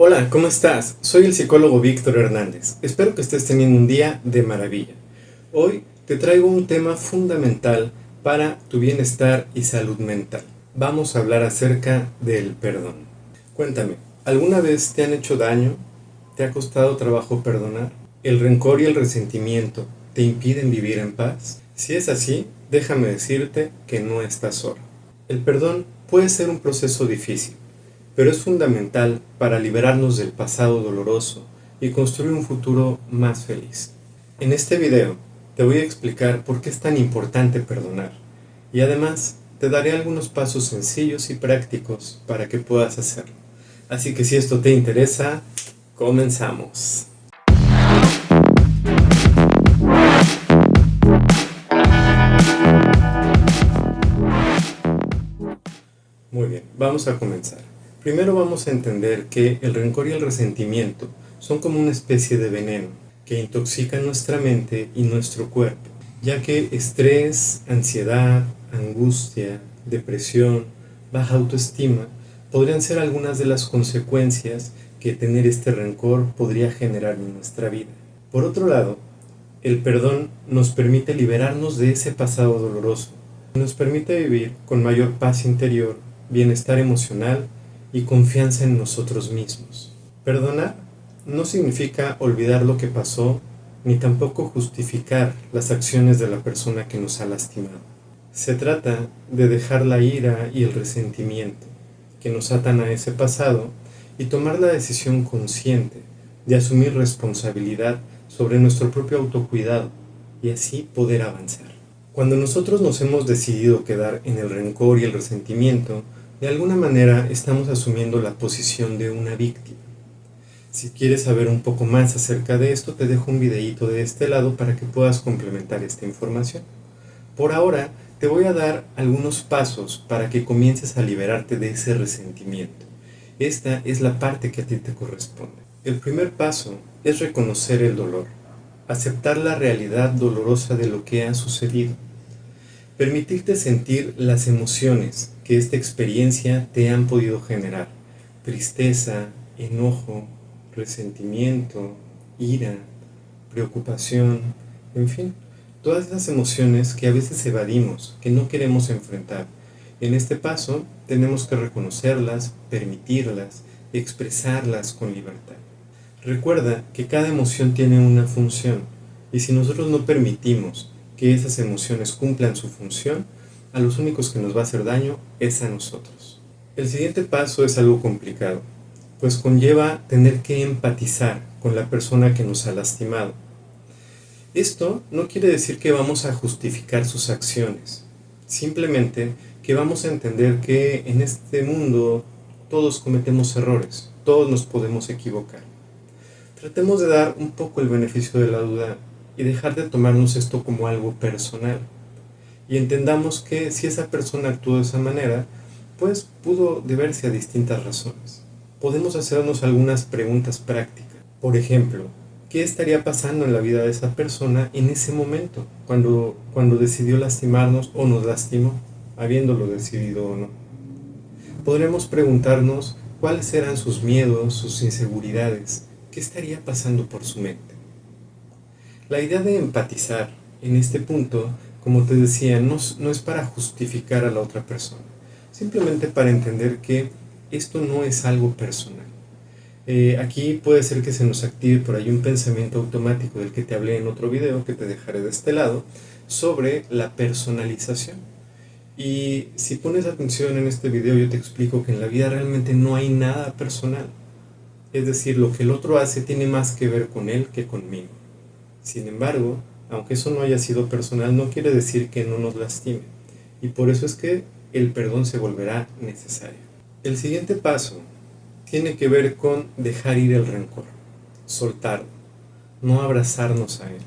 Hola, ¿cómo estás? Soy el psicólogo Víctor Hernández. Espero que estés teniendo un día de maravilla. Hoy te traigo un tema fundamental para tu bienestar y salud mental. Vamos a hablar acerca del perdón. Cuéntame, ¿alguna vez te han hecho daño? ¿Te ha costado trabajo perdonar? ¿El rencor y el resentimiento te impiden vivir en paz? Si es así, déjame decirte que no estás solo. El perdón puede ser un proceso difícil, pero es fundamental para liberarnos del pasado doloroso y construir un futuro más feliz. En este video te voy a explicar por qué es tan importante perdonar y además te daré algunos pasos sencillos y prácticos para que puedas hacerlo. Así que si esto te interesa, comenzamos. Muy bien, vamos a comenzar. Primero vamos a entender que el rencor y el resentimiento son como una especie de veneno que intoxican nuestra mente y nuestro cuerpo, ya que estrés, ansiedad, angustia, depresión, baja autoestima podrían ser algunas de las consecuencias que tener este rencor podría generar en nuestra vida. Por otro lado, el perdón nos permite liberarnos de ese pasado doloroso, nos permite vivir con mayor paz interior, bienestar emocional y confianza en nosotros mismos. Perdonar no significa olvidar lo que pasó, ni tampoco justificar las acciones de la persona que nos ha lastimado. Se trata de dejar la ira y el resentimiento que nos atan a ese pasado y tomar la decisión consciente de asumir responsabilidad sobre nuestro propio autocuidado y así poder avanzar. Cuando nosotros nos hemos decidido quedar en el rencor y el resentimiento, de alguna manera estamos asumiendo la posición de una víctima. Si quieres saber un poco más acerca de esto, te dejo un videíto de este lado para que puedas complementar esta información. Por ahora, te voy a dar algunos pasos para que comiences a liberarte de ese resentimiento. Esta es la parte que a ti te corresponde. El primer paso es reconocer el dolor, aceptar la realidad dolorosa de lo que ha sucedido. Permitirte sentir las emociones que esta experiencia te han podido generar. Tristeza, enojo, resentimiento, ira, preocupación, en fin, todas esas emociones que a veces evadimos, que no queremos enfrentar. En este paso tenemos que reconocerlas, permitirlas, expresarlas con libertad. Recuerda que cada emoción tiene una función y si nosotros no permitimos que esas emociones cumplan su función, a los únicos que nos va a hacer daño es a nosotros. El siguiente paso es algo complicado, pues conlleva tener que empatizar con la persona que nos ha lastimado. Esto no quiere decir que vamos a justificar sus acciones, simplemente que vamos a entender que en este mundo todos cometemos errores, todos nos podemos equivocar. Tratemos de dar un poco el beneficio de la duda y dejar de tomarnos esto como algo personal. Y entendamos que si esa persona actuó de esa manera, pues pudo deberse a distintas razones. Podemos hacernos algunas preguntas prácticas. Por ejemplo, ¿qué estaría pasando en la vida de esa persona en ese momento, cuando decidió lastimarnos o nos lastimó, habiéndolo decidido o no? Podremos preguntarnos cuáles eran sus miedos, sus inseguridades, qué estaría pasando por su mente. La idea de empatizar en este punto, como te decía, no es para justificar a la otra persona, simplemente para entender que esto no es algo personal. Aquí puede ser que se nos active por ahí un pensamiento automático del que te hablé en otro video, que te dejaré de este lado, sobre la personalización. Y si pones atención en este video, yo te explico que en la vida realmente no hay nada personal. Es decir, lo que el otro hace tiene más que ver con él que conmigo. Sin embargo, aunque eso no haya sido personal, no quiere decir que no nos lastime. Y por eso es que el perdón se volverá necesario. El siguiente paso tiene que ver con dejar ir el rencor, soltarlo, no abrazarnos a él.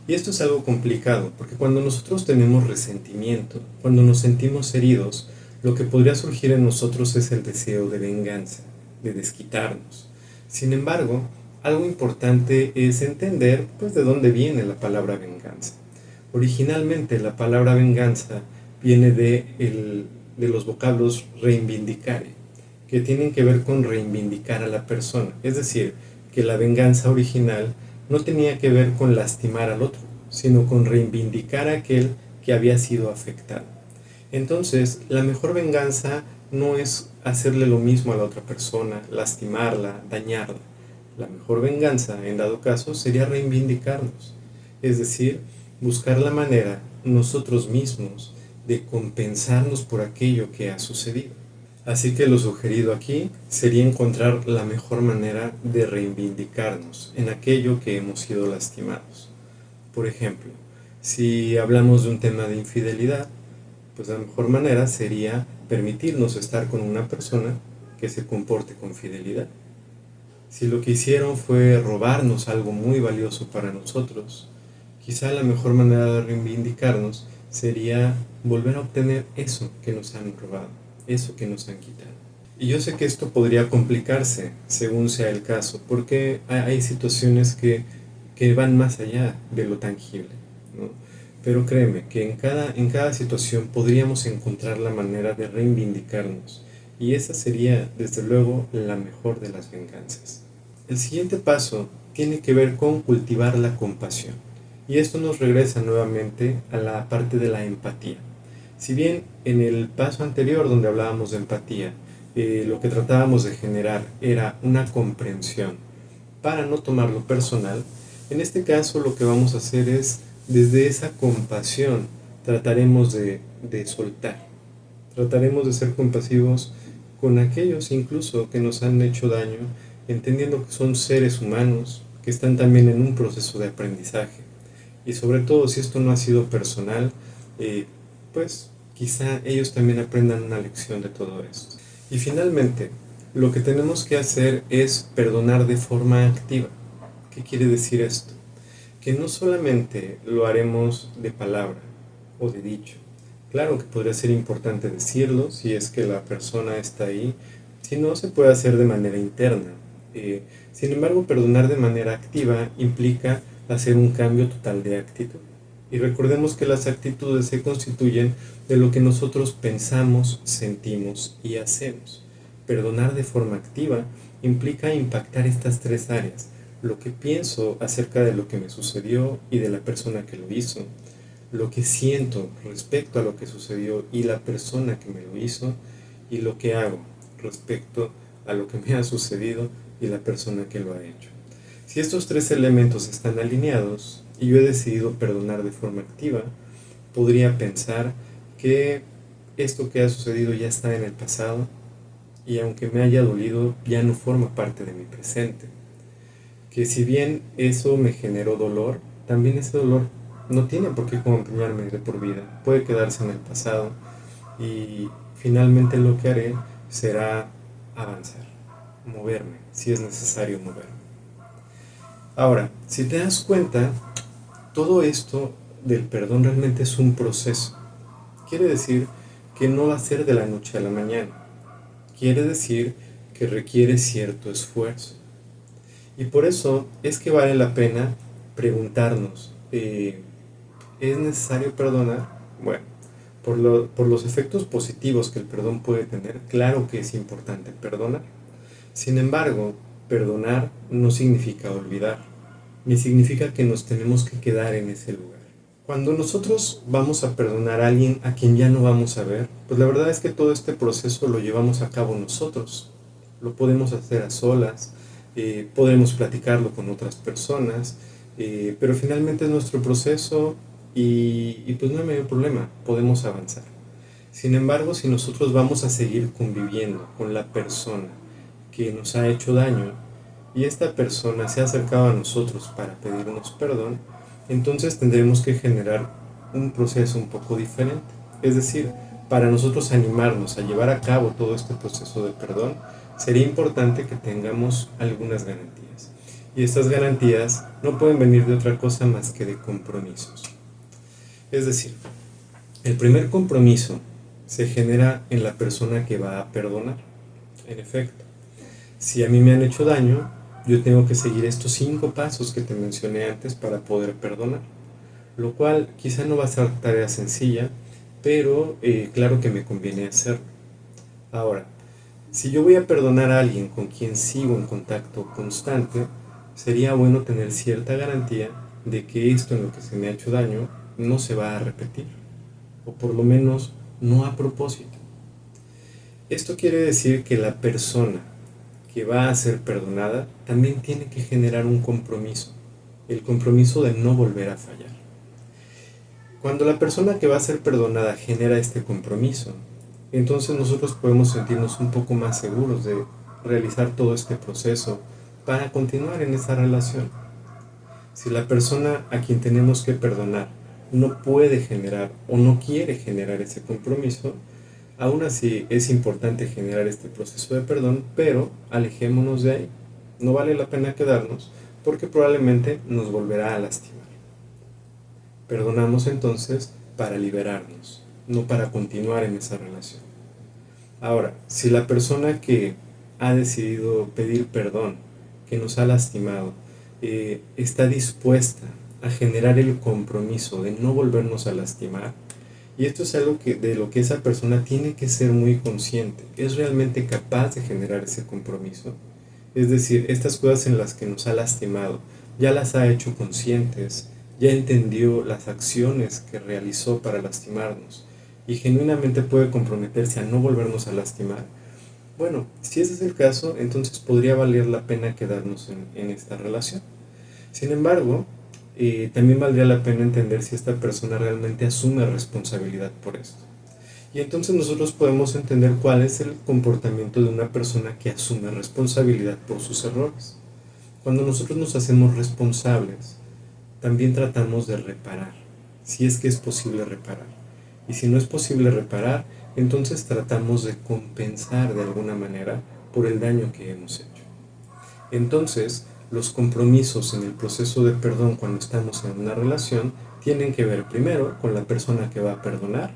Y esto es algo complicado, porque cuando nosotros tenemos resentimiento, cuando nos sentimos heridos, lo que podría surgir en nosotros es el deseo de venganza, de desquitarnos. Sin embargo, algo importante es entender pues, de dónde viene la palabra venganza. Originalmente la palabra venganza viene de los vocablos reivindicare, que tienen que ver con reivindicar a la persona. Es decir, que la venganza original no tenía que ver con lastimar al otro, sino con reivindicar a aquel que había sido afectado. Entonces, la mejor venganza no es hacerle lo mismo a la otra persona, lastimarla, dañarla. La mejor venganza, en dado caso, sería reivindicarnos. Es decir, buscar la manera nosotros mismos de compensarnos por aquello que ha sucedido. Así que lo sugerido aquí sería encontrar la mejor manera de reivindicarnos en aquello que hemos sido lastimados. Por ejemplo, si hablamos de un tema de infidelidad, pues la mejor manera sería permitirnos estar con una persona que se comporte con fidelidad. Si lo que hicieron fue robarnos algo muy valioso para nosotros, quizá la mejor manera de reivindicarnos sería volver a obtener eso que nos han robado, eso que nos han quitado. Y yo sé que esto podría complicarse según sea el caso, porque hay situaciones que van más allá de lo tangible, ¿no? Pero créeme que en cada situación podríamos encontrar la manera de reivindicarnos, y esa sería, desde luego, la mejor de las venganzas. El siguiente paso tiene que ver con cultivar la compasión. Y esto nos regresa nuevamente a la parte de la empatía. Si bien en el paso anterior donde hablábamos de empatía, lo que tratábamos de generar era una comprensión para no tomarlo personal, en este caso lo que vamos a hacer es, desde esa compasión, trataremos de soltar. Trataremos de ser compasivos con aquellos incluso que nos han hecho daño, entendiendo que son seres humanos, que están también en un proceso de aprendizaje. Y sobre todo, si esto no ha sido personal, pues quizá ellos también aprendan una lección de todo esto. Y finalmente, lo que tenemos que hacer es perdonar de forma activa. ¿Qué quiere decir esto? Que no solamente lo haremos de palabra o de dicho. Claro que podría ser importante decirlo si es que la persona está ahí, si no se puede hacer de manera interna. Sin embargo, perdonar de manera activa implica hacer un cambio total de actitud. Y recordemos que las actitudes se constituyen de lo que nosotros pensamos, sentimos y hacemos. Perdonar de forma activa implica impactar estas tres áreas: lo que pienso acerca de lo que me sucedió y de la persona que lo hizo, lo que siento respecto a lo que sucedió y la persona que me lo hizo, y lo que hago respecto a lo que me ha sucedido y la persona que lo ha hecho. Si estos tres elementos están alineados y yo he decidido perdonar de forma activa, podría pensar que esto que ha sucedido ya está en el pasado y aunque me haya dolido, ya no forma parte de mi presente. Que si bien eso me generó dolor, también ese dolor no tiene por qué acompañarme de por vida, puede quedarse en el pasado y finalmente lo que haré será avanzar, moverme, si es necesario moverme. Ahora, si te das cuenta, todo esto del perdón realmente es un proceso. Quiere decir que no va a ser de la noche a la mañana. Quiere decir que requiere cierto esfuerzo. Y por eso es que vale la pena preguntarnos, ¿es necesario perdonar? Bueno, por los efectos positivos que el perdón puede tener, claro que es importante perdonar. Sin embargo, perdonar no significa olvidar, ni significa que nos tenemos que quedar en ese lugar. Cuando nosotros vamos a perdonar a alguien a quien ya no vamos a ver, pues la verdad es que todo este proceso lo llevamos a cabo nosotros. Lo podemos hacer a solas, podemos platicarlo con otras personas, pero finalmente es nuestro proceso y pues no hay mayor problema, podemos avanzar. Sin embargo, si nosotros vamos a seguir conviviendo con la persona que nos ha hecho daño y esta persona se ha acercado a nosotros para pedirnos perdón, entonces tendremos que generar un proceso un poco diferente. Es decir, para nosotros animarnos a llevar a cabo todo este proceso de perdón, sería importante que tengamos algunas garantías. Y estas garantías no pueden venir de otra cosa más que de compromisos. Es decir, el primer compromiso se genera en la persona que va a perdonar. En efecto, si a mí me han hecho daño, yo tengo que seguir estos 5 pasos que te mencioné antes para poder perdonar. Lo cual quizá no va a ser tarea sencilla, pero claro que me conviene hacerlo. Ahora, Si yo voy a perdonar a alguien con quien sigo en contacto constante, sería bueno tener cierta garantía de que esto en lo que se me ha hecho daño no se va a repetir, o por lo menos no a propósito. Esto quiere decir que la persona que va a ser perdonada también tiene que generar un compromiso, el compromiso de no volver a fallar. Cuando la persona que va a ser perdonada genera este compromiso, entonces nosotros podemos sentirnos un poco más seguros de realizar todo este proceso para continuar en esa relación. Si la persona a quien tenemos que perdonar no puede generar o no quiere generar ese compromiso, aún así es importante generar este proceso de perdón, pero alejémonos de ahí. No vale la pena quedarnos porque probablemente nos volverá a lastimar. Perdonamos entonces para liberarnos, no para continuar en esa relación. Ahora, si la persona que ha decidido pedir perdón, que nos ha lastimado, está dispuesta a generar el compromiso de no volvernos a lastimar, y esto es algo de lo que esa persona tiene que ser muy consciente, es realmente capaz de generar ese compromiso. Es decir, estas cosas en las que nos ha lastimado, ya las ha hecho conscientes, ya entendió las acciones que realizó para lastimarnos y genuinamente puede comprometerse a no volvernos a lastimar. Bueno, si ese es el caso, entonces podría valer la pena quedarnos en esta relación. Sin embargo, también valdría la pena entender si esta persona realmente asume responsabilidad por esto. Y entonces nosotros podemos entender cuál es el comportamiento de una persona que asume responsabilidad por sus errores. Cuando nosotros nos hacemos responsables, también tratamos de reparar, si es que es posible reparar. Y si no es posible reparar, entonces tratamos de compensar de alguna manera por el daño que hemos hecho. Entonces, los compromisos en el proceso de perdón cuando estamos en una relación tienen que ver primero con la persona que va a perdonar.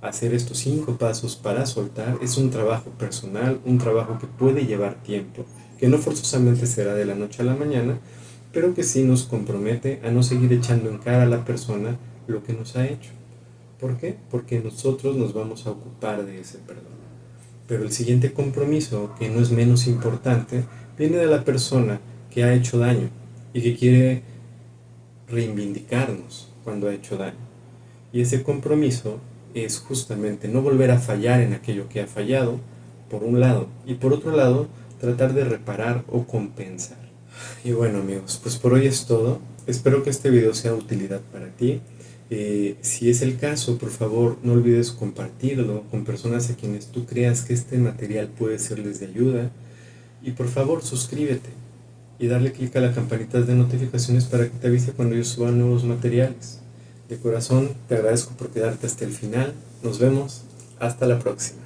Hacer estos 5 pasos para soltar es un trabajo personal, un trabajo que puede llevar tiempo, que no forzosamente será de la noche a la mañana, pero que sí nos compromete a no seguir echando en cara a la persona lo que nos ha hecho. ¿Por qué? Porque nosotros nos vamos a ocupar de ese perdón. Pero el siguiente compromiso, que no es menos importante, viene de la persona que ha hecho daño y que quiere reivindicarnos cuando ha hecho daño. Y ese compromiso es justamente no volver a fallar en aquello que ha fallado, por un lado, y por otro lado, tratar de reparar o compensar. Y bueno amigos, pues por hoy es todo. Espero que este video sea de utilidad para ti. Si es el caso, por favor no olvides compartirlo con personas a quienes tú creas que este material puede serles de ayuda. Y por favor suscríbete y darle clic a la campanita de notificaciones para que te avise cuando yo suba nuevos materiales. De corazón te agradezco por quedarte hasta el final. Nos vemos. Hasta la próxima.